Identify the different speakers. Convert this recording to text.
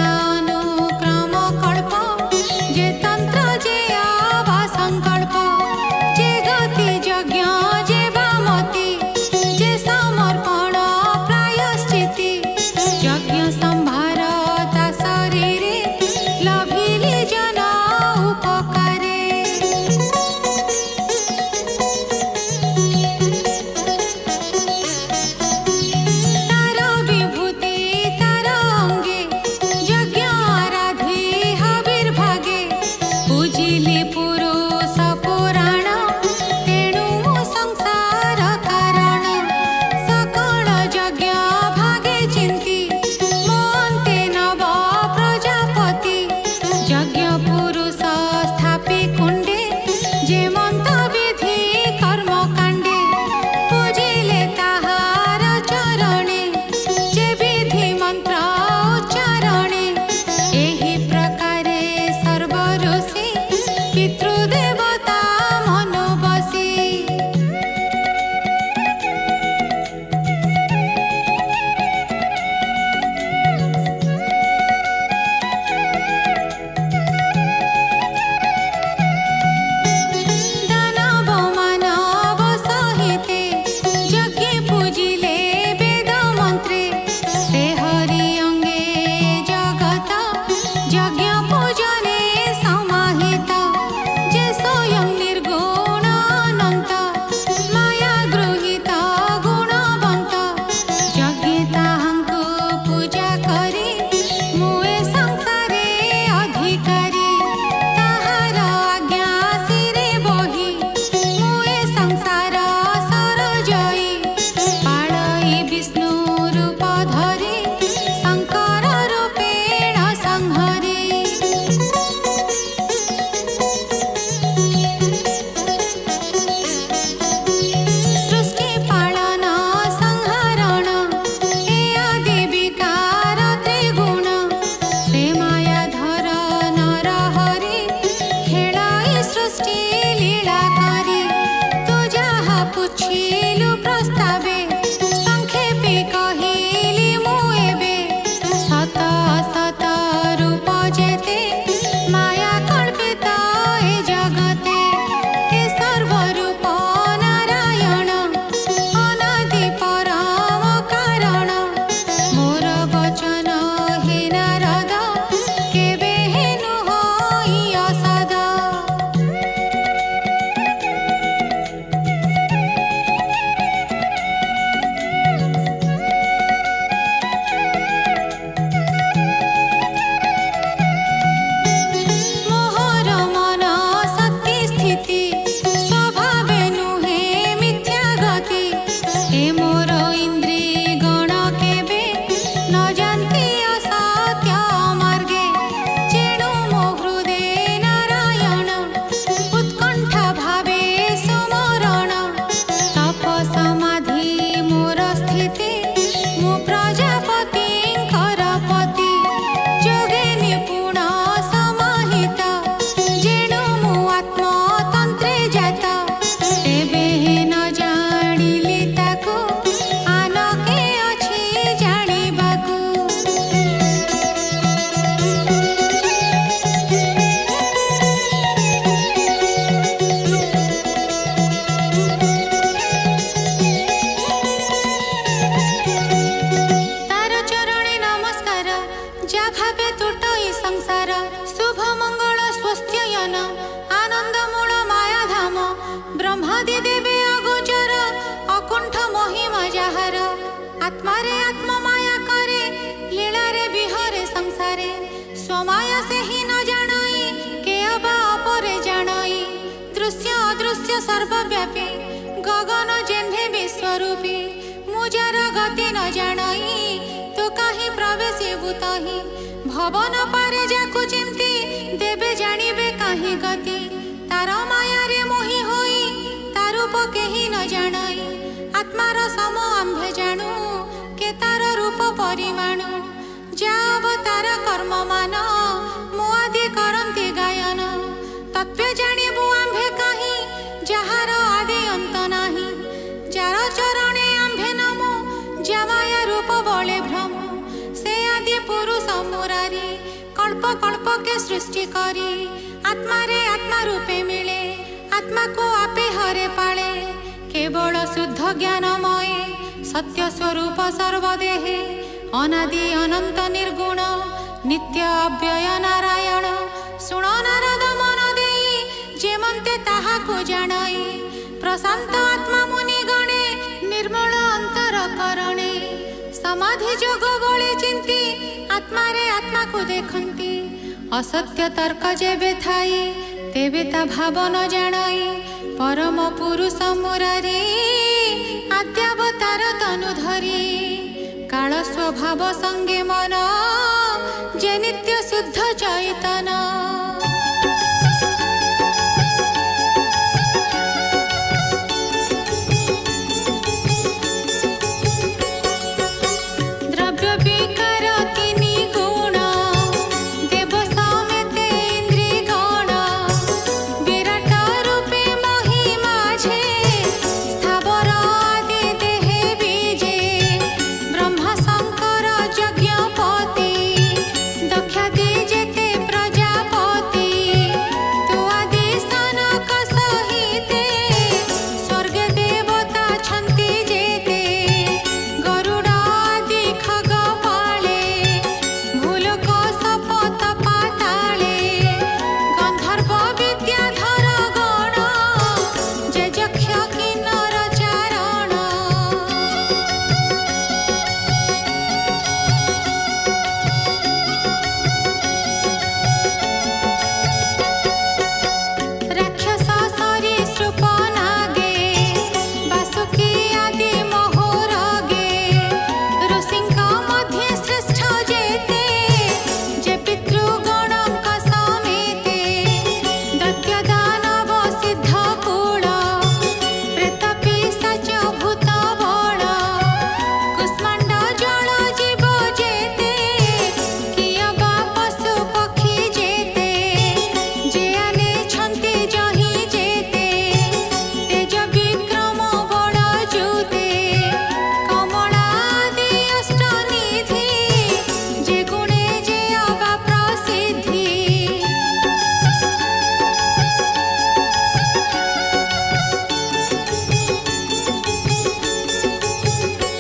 Speaker 1: अनुक्रम कल्प जे तंत्र जे आवा संकल्प जे गति यज्ञ जे वामति जे समर्पण प्रायश्चिति यज्ञ संभार ता शरीरे लभिली जन उपकारे तार विभूति तार अंगे यज्ञ आराधे हविर्भागे पूजिले पुरुष पुराण तेणु संसार कारण सकल यज्ञ भागे चिंती मोन्ते नव प्रजापति यज्ञ पुरुष स्थापी कुंडे जे मंत विधि कर्म कांडे पूजिले ताहार चरणे जे विधि मंत्र उच्चारणे एहि प्रकारे सर्व ऋषि पितृदेवता मनु बसी दानव मानव सहिते यज्ञ पूजिले वेद मंत्रे से हरि अंगे जगत यज्ञ पूजने समाहित जे स्वयं निर्गुण अनंत माया गृहीत गुणवंत यज्ञ ताहांकु पूजा करी मुए संसारे अधिकारी ताहार आज्ञा सिरे बही मुए संसार सरजई पाळई विष्णु रूप धरी शंकर रूपेण संहरी सृष्टि पालन संहरण हे आदि विकार त्रिगुण से मायाधर नर हरि खेलाई सृष्टि लीला करी तू जाहा पुछिलु प्रस्तावे संक्षेपे कहिली मु एबे सत असत रूप जेते माया कल्पित ए जगते हे सर्वरूप नारायण अनादि परम कारण मोर वचन हे नारद केबे हेनु होई असद मोहर मन शक्ति स्थिति स्वभावे नुहे मिथ्या गति हे मोर इंद्री गण केबे न जानती असत्य मार्गे जेणु मो हृदय नारायण उत्कंठा भावे सुमरण तप समाधि मोर स्थिति मु प्रजापतिंकर पति जोगे निपुण समाहित जेणु मु आत्मतंत्रे जात तेबे न जानिली ताकु आनके अछि जानिबाकु तार चरणे नमस्कार जा भावे तुटई संसार शुभ मंगल स्वस्त्ययन आनंद मूल माया धाम ब्रह्मादि देवे अगोचर अकुंठ महिमा जाहार आत्मारे आत्म माया करे लीला रे विहरे संसारे स्वमाया से ही न जानई के अबा अपरे जानई दृश्य अदृश्य सर्वव्यापी गगन जेम्भे विश्वरूपी मुजार गति न जानई तो काहि प्रवेशी भूतहि भवन पारे जाकु चिंती देबे जानिबे काहि गति तार माया रे मोहि होई तार रूप केहि न जानई आत्मार सम आम्भे जानू के तार रूप परिमाणु जा अवतार कर्म मान मो आदि करंती गायन तत्व जानिबु आम्भे काहि जहार आदि अंत नाही जार चरणे आम्भे नमो जा माया रूप बळे भ्रम से आदि पुरुष मुरारी कल्पके सृष्टि करी आत्मारे आत्मा रूपे मिले आत्मा को आपे हरे पाले केवल शुद्ध ज्ञानमय सत्य स्वरूप सर्वदेहे अनादि अनंत निर्गुण नित्य अव्यय नारायण शुण नारद मन देई जेमंते ताहा को जानाई प्रशांत आत्मा मुनि गणे निर्मल अंतर करणे समाधि जोग बळे चिंती आत्मारे आत्मा को देखंती असत्य तर्क जेबे थाई तेबे ता भाव न जानाई परम पुरुष मुरारी आद्यावतार तनु धरी काल स्वभाव संगे मन जे नित्य शुद्ध चैतन्य